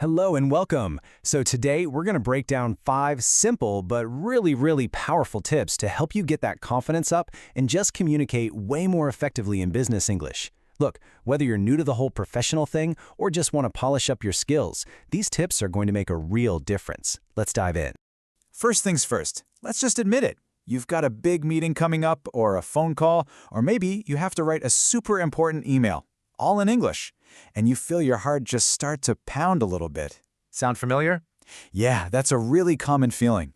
Hello and welcome. So today we're going to break down 5 simple but really powerful tips to help you get that confidence up and just communicate way more effectively in business English. Look, whether you're new to the whole professional thing or just want to polish up your skills, these tips are going to make a real difference. Let's dive in. First things first, let's just admit it. You've got a big meeting coming up or a phone call, or maybe you have to write a super important email, all in English, and you feel your heart just start to pound a little bit. Sound familiar? Yeah, that's a really common feeling.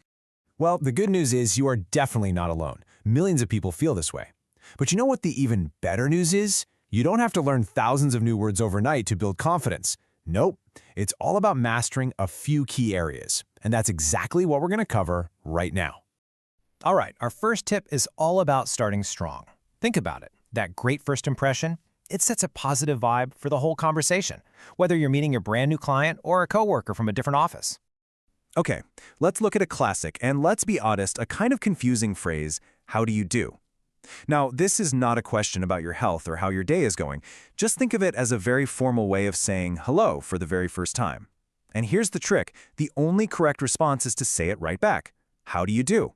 Well, the good news is you are definitely not alone. Millions of people feel this way. But you know what the even better news is? You don't have to learn thousands of new words overnight to build confidence. Nope, it's all about mastering a few key areas. And that's exactly what we're going to cover right now. All right, our first tip is all about starting strong. Think about it. That great first impression, it sets a positive vibe for the whole conversation, whether you're meeting your brand new client or a coworker from a different office. Okay, let's look at a classic, and let's be honest, a kind of confusing phrase, how do you do? Now, this is not a question about your health or how your day is going. Just think of it as a very formal way of saying hello for the very first time. And here's the trick. The only correct response is to say it right back. How do you do?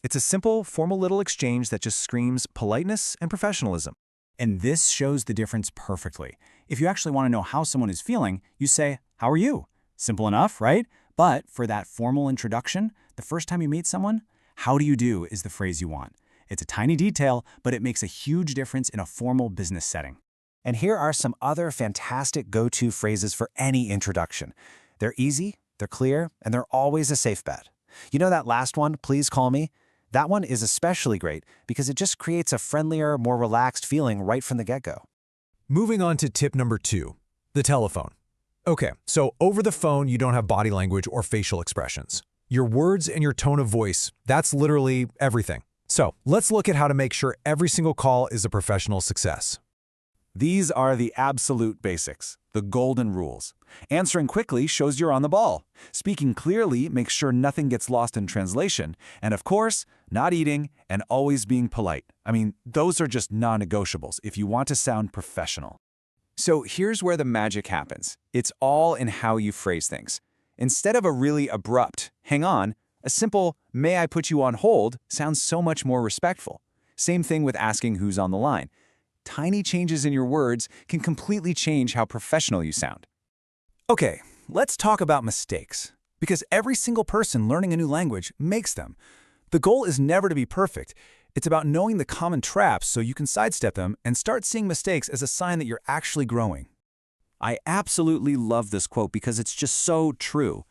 It's a simple, formal little exchange that just screams politeness and professionalism. And this shows the difference perfectly. If you actually want to know how someone is feeling, you say, "How are you?" Simple enough, right? But for that formal introduction, the first time you meet someone, "How do you do?" is the phrase you want. It's a tiny detail, but it makes a huge difference in a formal business setting. And here are some other fantastic go-to phrases for any introduction. They're easy, they're clear, and they're always a safe bet. You know that last one, "Please call me"? That one is especially great because it just creates a friendlier, more relaxed feeling right from the get-go. Moving on to tip number 2, the telephone. Okay, so over the phone, you don't have body language or facial expressions. Your words and your tone of voice, that's literally everything. So let's look at how to make sure every single call is a professional success. These are the absolute basics, the golden rules. Answering quickly shows you're on the ball. Speaking clearly makes sure nothing gets lost in translation. And of course, not eating and always being polite. I mean, those are just non-negotiables if you want to sound professional. So here's where the magic happens. It's all in how you phrase things. Instead of a really abrupt, "hang on," a simple, "may I put you on hold" sounds so much more respectful. Same thing with asking who's on the line. Tiny changes in your words can completely change how professional you sound. Okay, let's talk about mistakes. Because every single person learning a new language makes them. The goal is never to be perfect. It's about knowing the common traps so you can sidestep them and start seeing mistakes as a sign that you're actually growing. I absolutely love this quote because it's just so true.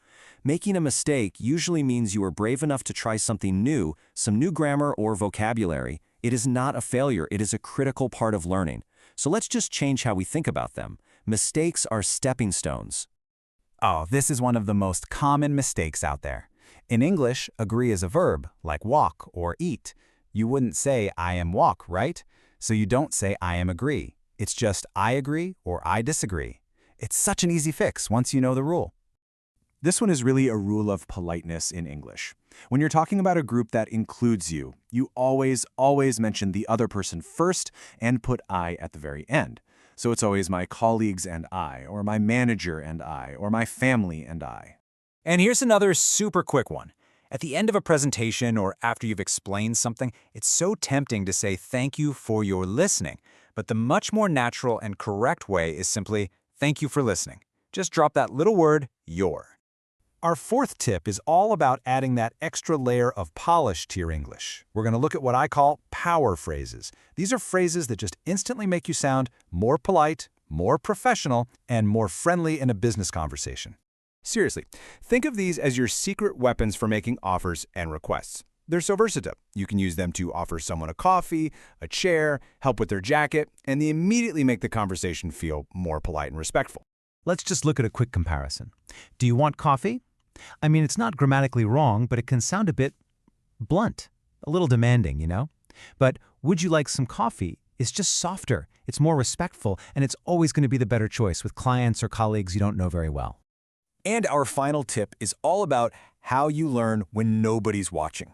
Making a mistake usually means you are brave enough to try something new, some new grammar or vocabulary. It is not a failure, it is a critical part of learning. So let's just change how we think about them. Mistakes are stepping stones. Oh, this is one of the most common mistakes out there. In English, agree is a verb, like walk or eat. You wouldn't say "I am walk," right? So you don't say "I am agree." It's just "I agree" or "I disagree." It's such an easy fix once you know the rule. This one is really a rule of politeness in English. When you're talking about a group that includes you, you always mention the other person first and put "I" at the very end. So it's always "my colleagues and I," or "my manager and I," or "my family and I." And here's another super quick one. At the end of a presentation or after you've explained something, it's so tempting to say "thank you for your listening." But the much more natural and correct way is simply "thank you for listening." Just drop that little word, "your." Our fourth tip is all about adding that extra layer of polish to your English. We're going to look at what I call power phrases. These are phrases that just instantly make you sound more polite, more professional, and more friendly in a business conversation. Seriously, think of these as your secret weapons for making offers and requests. They're so versatile. You can use them to offer someone a coffee, a chair, help with their jacket, and they immediately make the conversation feel more polite and respectful. Let's just look at a quick comparison. Do you want coffee? I mean, it's not grammatically wrong, but it can sound a bit blunt, a little demanding, you know? But would you like some coffee? It's just softer, it's more respectful, and it's always going to be the better choice with clients or colleagues you don't know very well. And our final tip is all about how you learn when nobody's watching.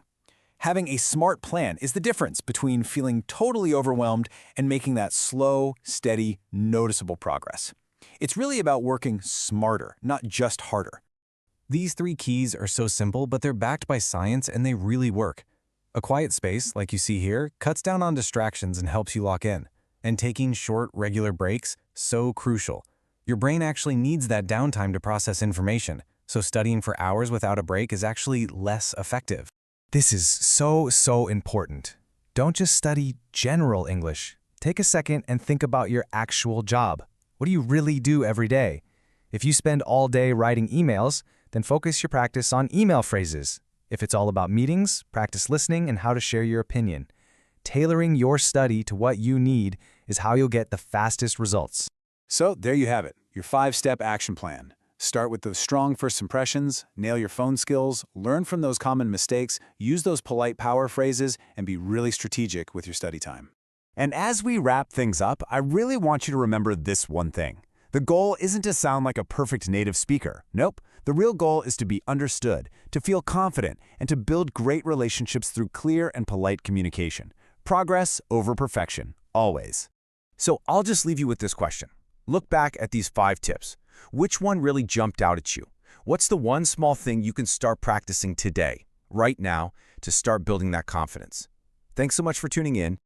Having a smart plan is the difference between feeling totally overwhelmed and making that slow, steady, noticeable progress. It's really about working smarter, not just harder. These 3 keys are so simple, but they're backed by science and they really work. A quiet space, like you see here, cuts down on distractions and helps you lock in. And taking short, regular breaks, so crucial. Your brain actually needs that downtime to process information, so studying for hours without a break is actually less effective. This is so important. Don't just study general English. Take a second and think about your actual job. What do you really do every day? If you spend all day writing emails, then focus your practice on email phrases. If it's all about meetings, practice listening and how to share your opinion. Tailoring your study to what you need is how you'll get the fastest results. So there you have it, your 5-step action plan. Start with those strong first impressions, nail your phone skills, learn from those common mistakes, use those polite power phrases, and be really strategic with your study time. And as we wrap things up, I really want you to remember this one thing. The goal isn't to sound like a perfect native speaker. Nope. The real goal is to be understood, to feel confident, and to build great relationships through clear and polite communication. Progress over perfection, always. So I'll just leave you with this question. Look back at these 5 tips. Which one really jumped out at you? What's the one small thing you can start practicing today, right now, to start building that confidence? Thanks so much for tuning in.